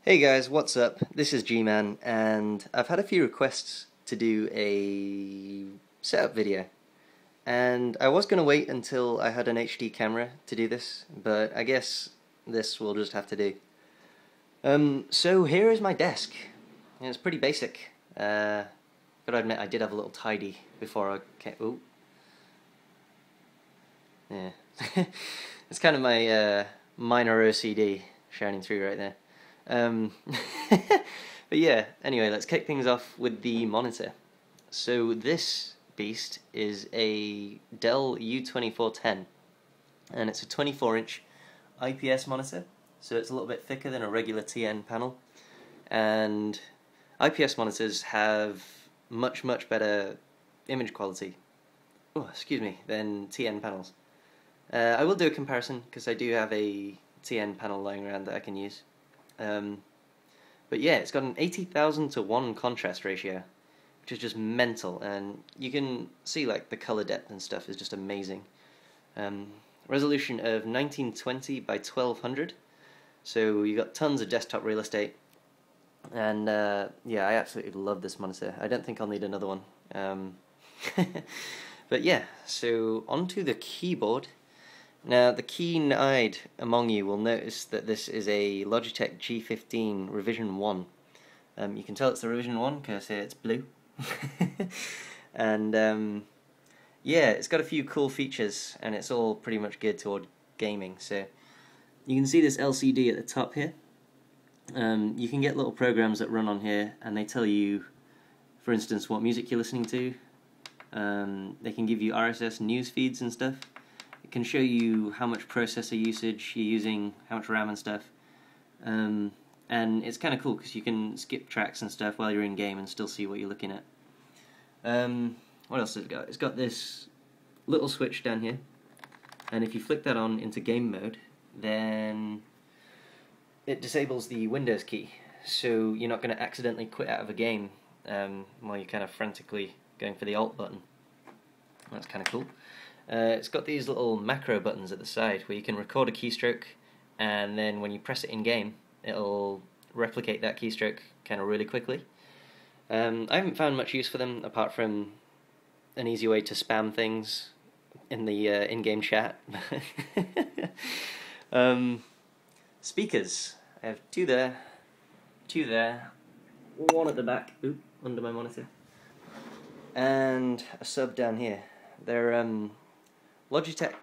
Hey guys, what's up? This is G-Man, and I've had a few requests to do a setup video. And I was going to wait until I had an HD camera to do this, but I guess this will just have to do. So here is my desk. It's pretty basic. Gotta admit, I did have a little tidy before I came. Ooh. Yeah. It's kind of my minor OCD shining through right there. But yeah, anyway, let's kick things off with the monitor. So this beast is a Dell U2410, and it's a 24-inch IPS monitor, so it's a little bit thicker than a regular TN panel. And IPS monitors have much better image quality, than TN panels. I will do a comparison because I do have a TN panel lying around that I can use. But yeah, it's got an 80,000 to 1 contrast ratio, which is just mental, and you can see like the color depth and stuff is just amazing. Resolution of 1920 by 1200, so you got tons of desktop real estate, and yeah, I absolutely love this monitor. I don't think I'll need another one. But yeah, so onto the keyboard. Now, the keen-eyed among you will notice that this is a Logitech G15 Revision 1. You can tell it's the Revision 1 because it's blue. And yeah, it's got a few cool features, and it's all pretty much geared toward gaming. So you can see this LCD at the top here. You can get little programs that run on here, and they tell you, for instance, what music you're listening to. They can give you RSS news feeds and stuff. It can show you how much processor usage you're using, how much RAM and stuff. And it's kind of cool because you can skip tracks and stuff while you're in game and still see what you're looking at. What else has it got? It's got this little switch down here, and if you flick that on into game mode, then it disables the Windows key, so you're not going to accidentally quit out of a game while you're kind of frantically going for the Alt button. That's kind of cool. It's got these little macro buttons at the side where you can record a keystroke, and then when you press it in game, it'll replicate that keystroke kind of really quickly. I haven't found much use for them apart from an easy way to spam things in the in-game chat. Speakers. I have two there, one at the back, under my monitor, and a sub down here. They're Logitech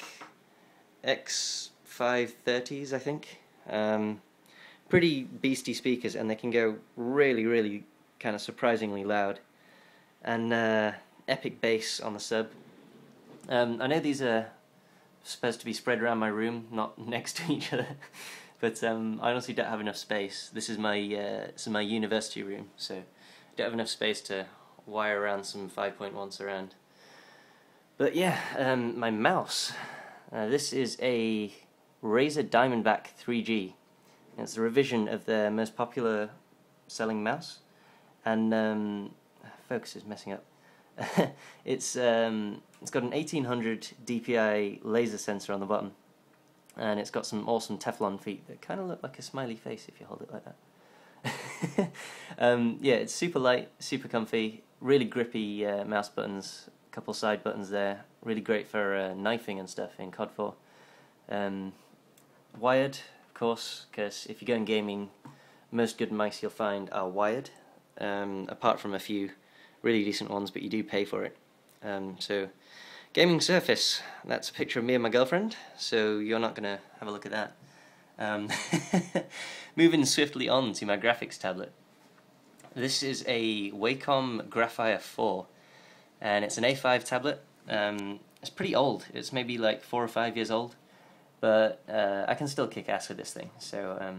X530s, I think. Pretty beastie speakers, and they can go really kind of surprisingly loud. And epic bass on the sub. I know these are supposed to be spread around my room, not next to each other, but I honestly don't have enough space. This is my university room, so I don't have enough space to wire around some 5.1 surround. But yeah, my mouse. This is a Razer Diamondback 3G. It's a revision of their most popular selling mouse, and focus is messing up. It's got an 1800 DPI laser sensor on the bottom, and it's got some awesome Teflon feet that kind of look like a smiley face if you hold it like that. Yeah, it's super light, super comfy, really grippy mouse buttons. Couple side buttons there, really great for knifing and stuff in COD 4. Wired, of course, because if you're going gaming, most good mice you'll find are wired, apart from a few really decent ones, but you do pay for it. So, gaming surface, that's a picture of me and my girlfriend, so you're not going to have a look at that. Moving swiftly on to my graphics tablet. This is a Wacom Graphire 4. And it's an A5 tablet. It's pretty old. It's maybe like 4 or 5 years old, but I can still kick ass with this thing. So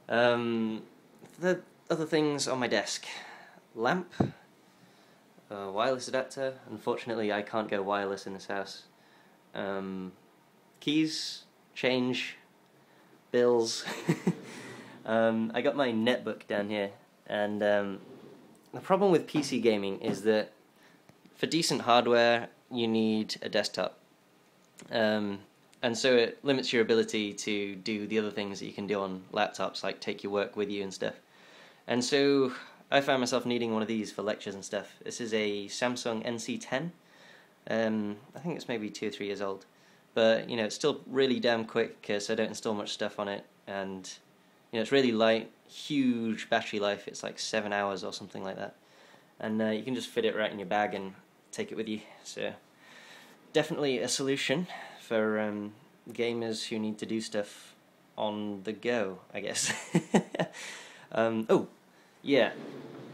the other things on my desk: lamp, wireless adapter. Unfortunately, I can't go wireless in this house. Keys, change, bills. I got my netbook down here, and the problem with PC gaming is that for decent hardware, you need a desktop. and so it limits your ability to do the other things that you can do on laptops, like take your work with you and stuff. And so I found myself needing one of these for lectures and stuff. This is a Samsung NC10. I think it's maybe 2 or 3 years old, but you know, it's still really damn quick because I don't install much stuff on it, and you know, it's really light, huge battery life. It's like 7 hours or something like that, and you can just fit it right in your bag and take it with you. So definitely a solution for gamers who need to do stuff on the go, I guess. Oh, yeah,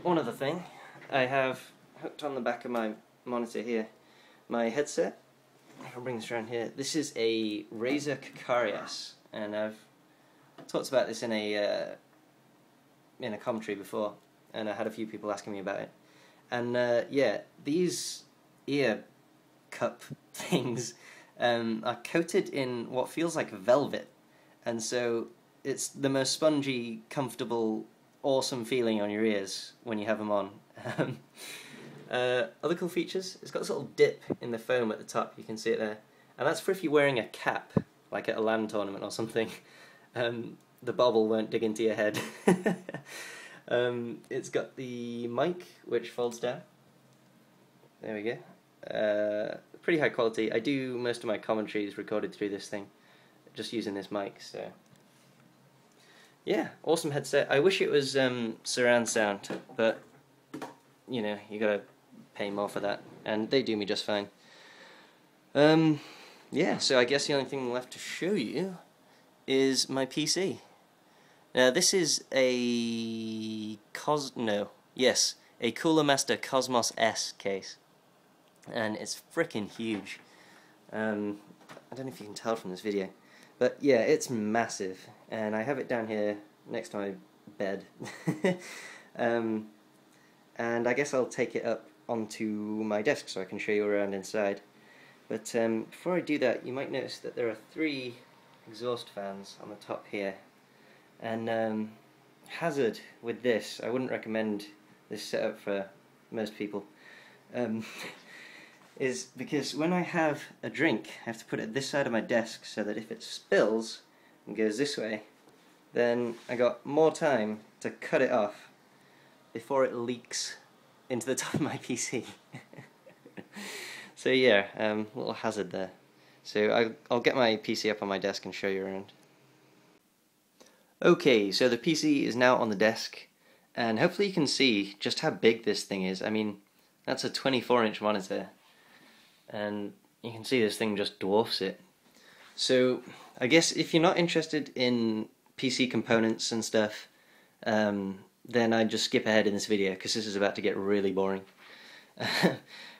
one other thing. I have hooked on the back of my monitor here my headset. I'll bring this around here. This is a Razer Kakari S, and I've talked about this in a commentary before, and I had a few people asking me about it. And yeah, these ear cup things are coated in what feels like velvet, and so it's the most spongy, comfortable, awesome feeling on your ears when you have them on. Other cool features, it's got this little dip in the foam at the top, you can see it there, and that's for if you're wearing a cap, like at a LAN tournament or something. The bobble won't dig into your head. It's got the mic, which folds down. There we go. Pretty high quality. I do most of my commentaries recorded through this thing, just using this mic, so yeah, awesome headset. I wish it was surround sound, but you know, you gotta pay more for that, and they do me just fine. Yeah, so I guess the only thing left to show you is my PC. Now this is a Cooler Master Cosmos S case, and it's frickin' huge. I don't know if you can tell from this video, but yeah, it's massive, and I have it down here next to my bed. And I guess I'll take it up onto my desk so I can show you around inside. But before I do that, you might notice that there are 3 exhaust fans on the top here. And hazard with this, I wouldn't recommend this setup for most people, is because when I have a drink, I have to put it this side of my desk so that if it spills and goes this way, then I got more time to cut it off before it leaks into the top of my PC. So yeah, little hazard there. So I'll get my PC up on my desk and show you around. Okay, so the PC is now on the desk, and hopefully you can see just how big this thing is. I mean, that's a 24-inch monitor, and you can see this thing just dwarfs it. So I guess if you're not interested in PC components and stuff, then I'd just skip ahead in this video, because this is about to get really boring.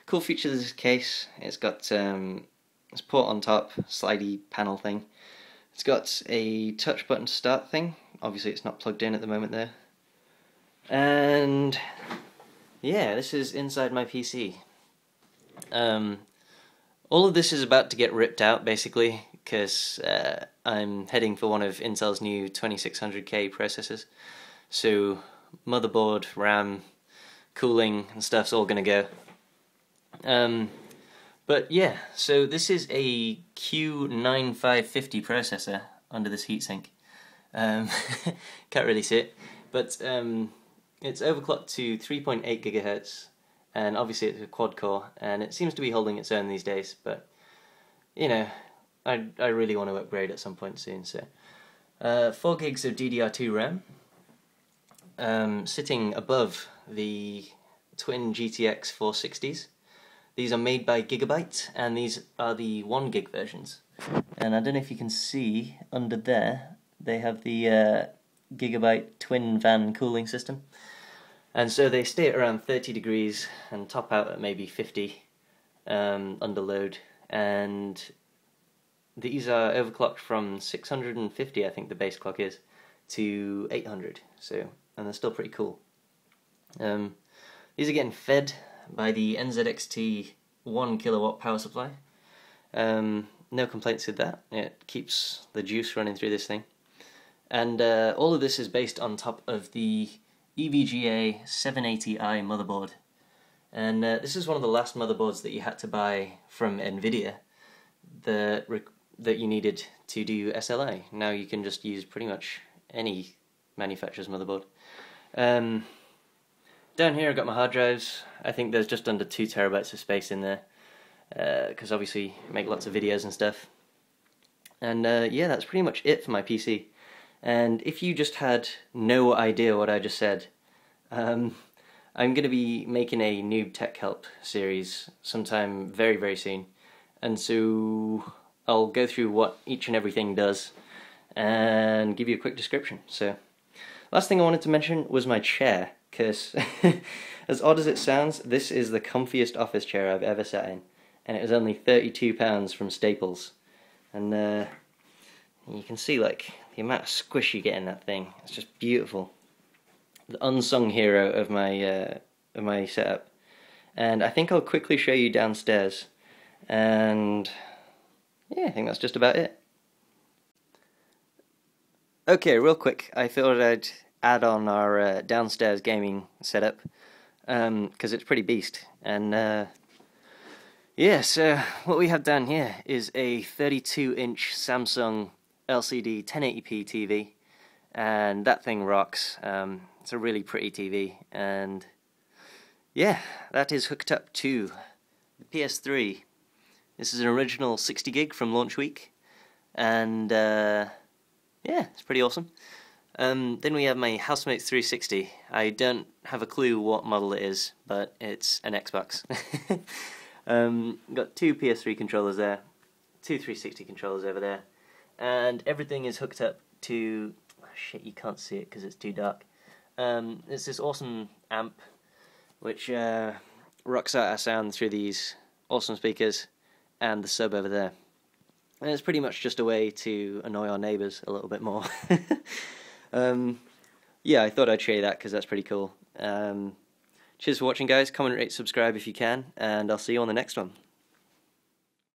Cool feature of this case, it's got this port on top, slidey panel thing. It's got a touch button to start thing, obviously it's not plugged in at the moment there. And yeah, this is inside my PC. All of this is about to get ripped out basically, because I'm heading for one of Intel's new 2600K processors. So motherboard, RAM, cooling and stuff's all gonna go. But yeah, so this is a Q9550 processor under this heatsink. Can't really see it, but it's overclocked to 3.8 GHz, and obviously it's a quad core, and it seems to be holding its own these days, but you know, I really want to upgrade at some point soon. So 4 gigs of DDR2 RAM, sitting above the twin GTX 460s. These are made by Gigabyte, and these are the 1 gig versions. And I don't know if you can see under there, they have the Gigabyte twin fan cooling system. And so they stay at around 30 degrees and top out at maybe 50 under load. And these are overclocked from 650, I think the base clock is, to 800. So, and they're still pretty cool. These are getting fed by the NZXT 1 kilowatt power supply. No complaints with that. It keeps the juice running through this thing. And all of this is based on top of the EVGA 780i motherboard. And this is one of the last motherboards that you had to buy from NVIDIA. The that you needed to do SLA. Now you can just use pretty much any manufacturer's motherboard. Down here I've got my hard drives. I think there's just under 2 terabytes of space in there, because obviously I make lots of videos and stuff. And yeah, that's pretty much it for my PC. And if you just had no idea what I just said, I'm going to be making a Noob Tech Help series sometime very, very soon. And so I'll go through what each and everything does and give you a quick description. So, last thing I wanted to mention was my chair, because as odd as it sounds, this is the comfiest office chair I've ever sat in. And it was only £32 from Staples. And you can see like the amount of squish you get in that thing. It's just beautiful. The unsung hero of my setup. And I think I'll quickly show you downstairs. And yeah, I think that's just about it. Okay, real quick, I thought I'd add on our downstairs gaming setup, because it's pretty beast. And yeah, so what we have down here is a 32-inch Samsung LCD 1080p TV, and that thing rocks. It's a really pretty TV, and yeah, that is hooked up to the PS3. This is an original 60 gig from launch week, and yeah, it's pretty awesome. Then we have my Housemates 360. I don't have a clue what model it is, but it's an Xbox. Got 2 PS3 controllers there, 2 360 controllers over there, and everything is hooked up to... Oh, shit, you can't see it because it's too dark. It's this awesome amp which rocks out our sound through these awesome speakers and the sub over there. And it's pretty much just a way to annoy our neighbours a little bit more. Yeah, I thought I'd show you that because that's pretty cool. Cheers for watching, guys. Comment, rate, subscribe if you can, and I'll see you on the next one.